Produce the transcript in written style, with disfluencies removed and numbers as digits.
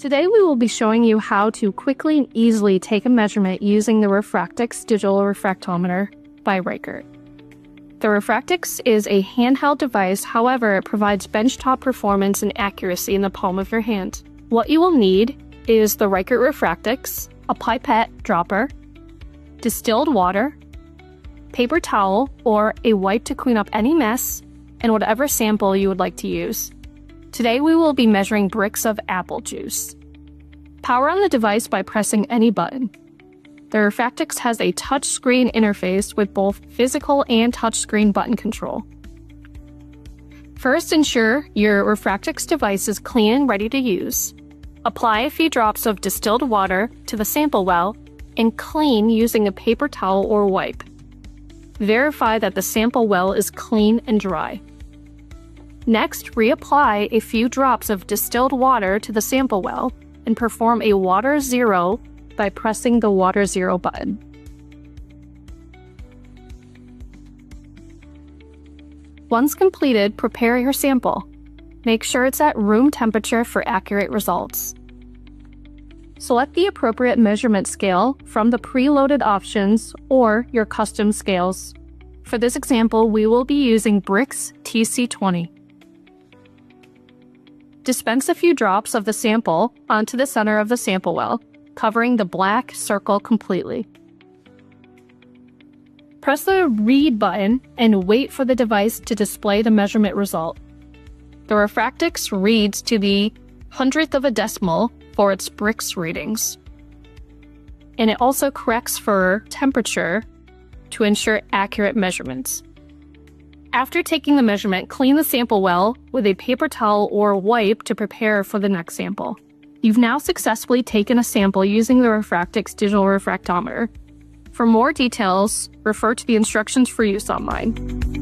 Today we will be showing you how to quickly and easily take a measurement using the Refractix Digital Refractometer by Reichert. The Refractix is a handheld device, however, it provides benchtop performance and accuracy in the palm of your hand. What you will need is the Reichert Refractix, a pipette dropper, distilled water, paper towel or a wipe to clean up any mess, and whatever sample you would like to use. Today we will be measuring Brix of apple juice. Power on the device by pressing any button. The Refractix has a touchscreen interface with both physical and touchscreen button control. First, ensure your Refractix device is clean and ready to use. Apply a few drops of distilled water to the sample well and clean using a paper towel or wipe. Verify that the sample well is clean and dry. Next, reapply a few drops of distilled water to the sample well and perform a water zero by pressing the water zero button. Once completed, prepare your sample. Make sure it's at room temperature for accurate results. Select the appropriate measurement scale from the preloaded options or your custom scales. For this example, we will be using Brix TC20. Dispense a few drops of the sample onto the center of the sample well, covering the black circle completely. Press the read button and wait for the device to display the measurement result. The Refractix reads to the 100th of a decimal for its Brix readings. And it also corrects for temperature to ensure accurate measurements. After taking the measurement, clean the sample well with a paper towel or wipe to prepare for the next sample. You've now successfully taken a sample using the Refractix Digital Refractometer. For more details, refer to the instructions for use online.